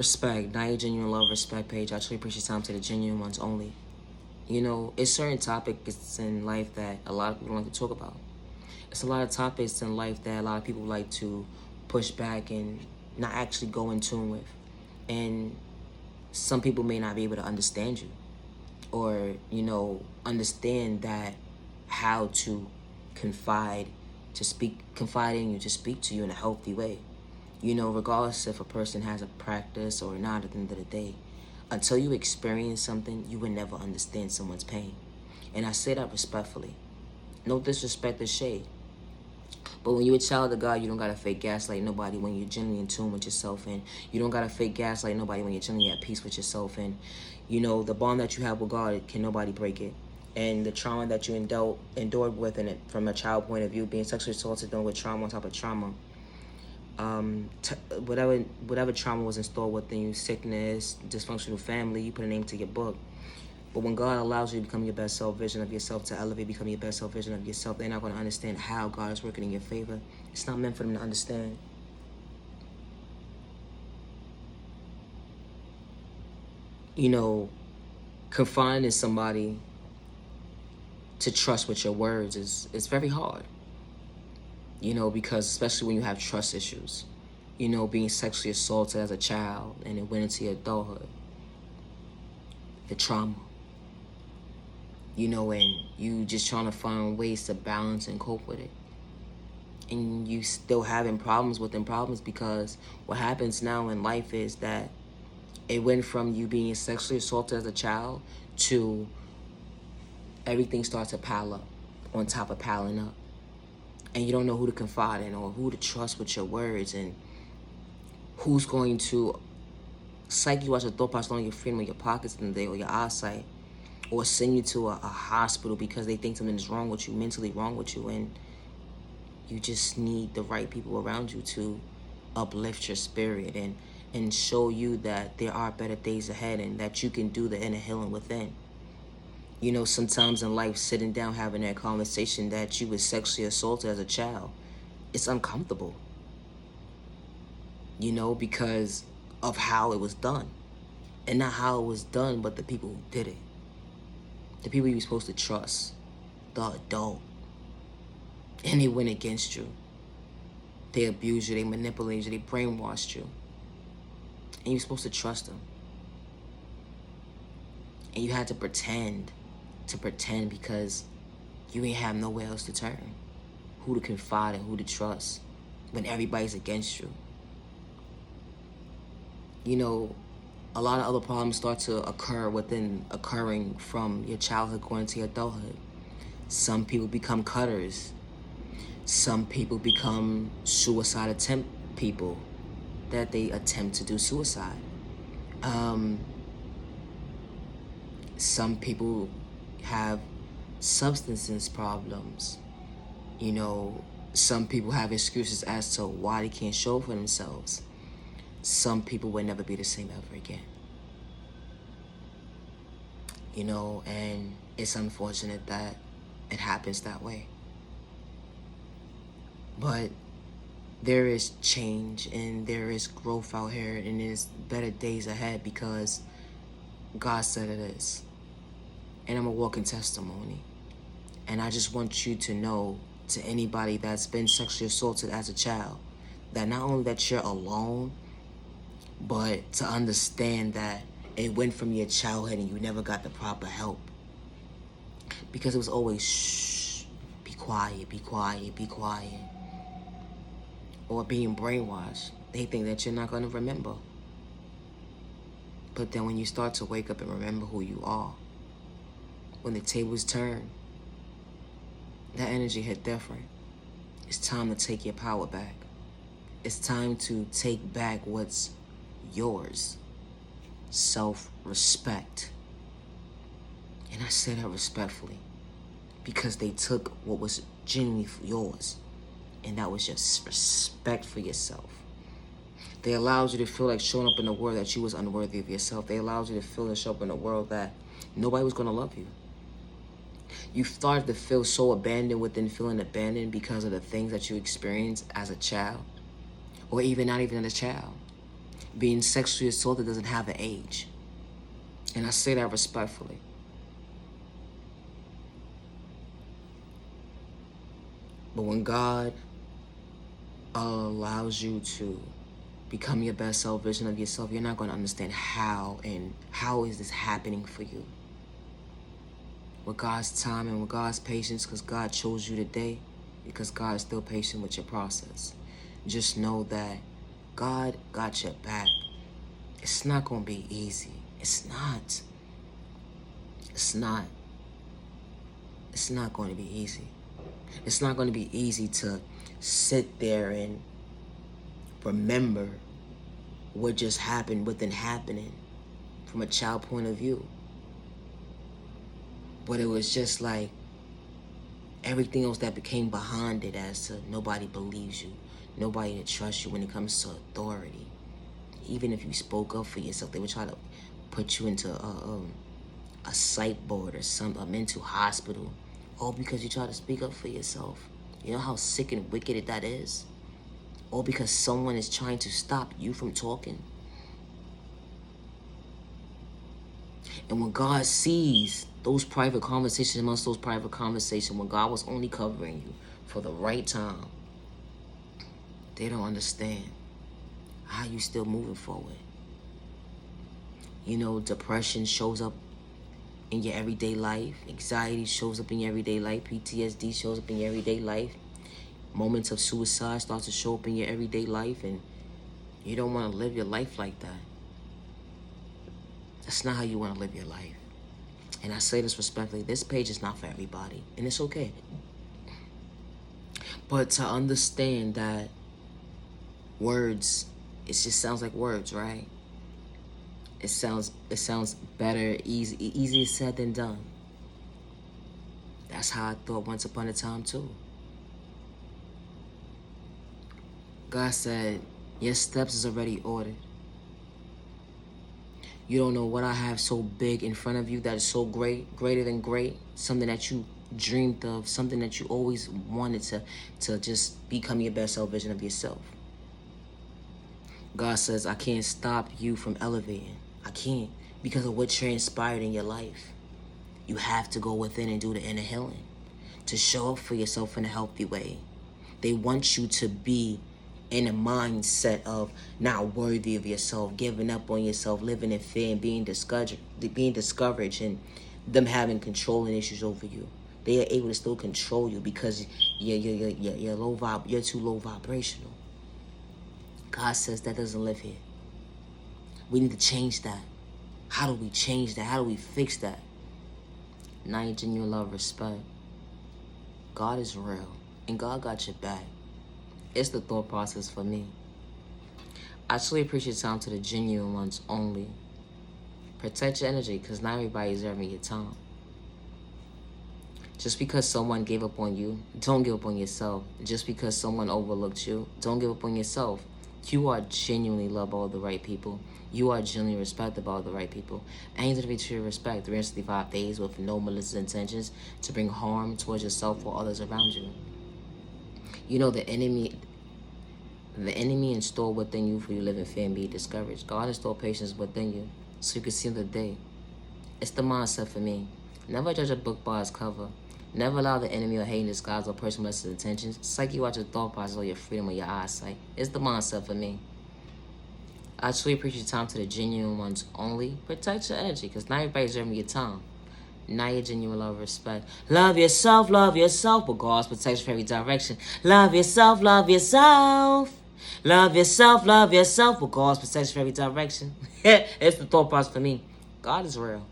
Respect, not your genuine love, respect page. I truly appreciate time to the genuine ones only. You know, it's certain topics in life that a lot of people like to talk about. It's a lot of topics in life that a lot of people like to push back and not actually go in tune with. And some people may not be able to understand you or, understand that how to confide, confide in you, to speak to you in a healthy way. Regardless if a person has a practice or not, at the end of the day, until you experience something, you will never understand someone's pain. And I say that respectfully. No disrespect or shade. But when you're a child of God, you don't gotta fake gaslight nobody when you're genuinely in tune with yourself. And you don't gotta fake gaslight nobody when you're genuinely at peace with yourself. And, the bond that you have with God, can nobody break it. And the trauma that you endured with, and it, from a child point of view, being sexually assaulted, dealing with trauma on top of trauma, whatever trauma was installed within you, sickness, dysfunctional family, you put a name to your book. But when God allows you to become your best self vision of yourself, to elevate, become your best self vision of yourself, they're not going to understand how God is working in your favor. It's not meant for them to understand. Confining somebody to trust with your words is very hard. Because especially when you have trust issues, being sexually assaulted as a child and it went into your adulthood, the trauma, and you just trying to find ways to balance and cope with it. And you still having problems within problems, because what happens now in life is that it went from you being sexually assaulted as a child to everything starts to pile up on top of piling up. And you don't know who to confide in or who to trust with your words, and who's going to psych you out your thought process on your freedom of your pockets in the day, or your eyesight, or send you to a hospital because they think something is wrong with you, mentally wrong with you. And you just need the right people around you to uplift your spirit and show you that there are better days ahead and that you can do the inner healing within. Sometimes in life, sitting down, having that conversation that you were sexually assaulted as a child, it's uncomfortable, because of how it was done. And not how it was done, but the people who did it. The people you were supposed to trust, the adult. And they went against you. They abused you, they manipulated you, they brainwashed you. And you're supposed to trust them. And you had to pretend because you ain't have nowhere else to turn. Who to confide in, who to trust, when everybody's against you. A lot of other problems start to occurring from your childhood going to your adulthood. Some people become cutters. Some people become suicide attempt people, that they attempt to do suicide. Some people have substance problems. Some people have excuses as to why they can't show for themselves. Some people will never be the same ever again. And it's unfortunate that it happens that way. But there is change and there is growth out here, and there's better days ahead because God said it is. And I'm a walking testimony. And I just want you to know, to anybody that's been sexually assaulted as a child, that not only that you're alone, but to understand that it went from your childhood and you never got the proper help. Because it was always, shh, be quiet, be quiet, be quiet. Or being brainwashed. They think that you're not going to remember. But then when you start to wake up and remember who you are, when the tables turn, that energy hit different. It's time to take your power back. It's time to take back what's yours. Self-respect. And I say that respectfully, because they took what was genuinely yours, and that was just respect for yourself. They allowed you to feel like showing up in the world that you was unworthy of yourself. They allowed you to feel and show up in the world that nobody was going to love you. You started to feel so abandoned within feeling abandoned because of the things that you experienced as a child, or even not even as a child. Being sexually assaulted doesn't have an age. And I say that respectfully. But when God allows you to become your best self version of yourself, you're not going to understand how is this happening for you. With God's time and with God's patience, because God chose you today, because God is still patient with your process. Just know that God got your back. It's not going to be easy. It's not. It's not. It's not going to be easy. It's not going to be easy to sit there and remember what just happened, what been happening from a child point of view. But it was just like everything else that became behind it, as to nobody believes you, nobody to trust you when it comes to authority. Even if you spoke up for yourself, they would try to put you into a psych board or a mental hospital, all because you try to speak up for yourself. You know how sick and wicked that is? All because someone is trying to stop you from talking. And when God sees those private conversations, amongst those private conversations, when God was only covering you for the right time, they don't understand how you still moving forward. You know, depression shows up in your everyday life. Anxiety shows up in your everyday life. PTSD shows up in your everyday life. Moments of suicide start to show up in your everyday life, and you don't want to live your life like that. That's not how you want to live your life. And I say this respectfully, this page is not for everybody, and it's okay. But to understand that words, it just sounds like words, right? It sounds better, easier said than done. That's how I thought once upon a time too. God said, your steps is already ordered. You don't know what I have so big in front of you that is so great, greater than great, something that you dreamed of, something that you always wanted to just become your best self version of yourself. God says, I can't stop you from elevating. I can't, because of what transpired in your life. You have to go within and do the inner healing to show up for yourself in a healthy way. They want you to be in a mindset of not worthy of yourself, giving up on yourself, living in fear and being discouraged, and them having controlling issues over you. They are able to still control you because you're low you're too low vibrational. God says that doesn't live here. We need to change that. How do we change that? How do we fix that? Now your genuine love, respect. God is real, and God got your back. It's the thought process for me. I truly appreciate time to the genuine ones only. Protect your energy, because not everybody's earning your time. Just because someone gave up on you, don't give up on yourself. Just because someone overlooked you, don't give up on yourself. You are genuinely loved by all the right people. You are genuinely respected by all the right people. Aim to be true respect 365 days with no malicious intentions to bring harm towards yourself or others around you. You know the enemy in store within you for you live in fear and be discouraged. God has stored patience within you so you can see the day. It's the mindset for me. Never judge a book by its cover. Never allow the enemy or hate in disguise or person malicious intentions. It's like you watch your thought process or your freedom or your eyesight. It's the mindset for me. I truly appreciate your time to the genuine ones only. Protect your energy, because not everybody's earning your time. Now your genuine love, respect. Love yourself, but God's protection for every direction. Love yourself, love yourself. Love yourself, but God's protection for every direction. It's the thought process for me. God is real.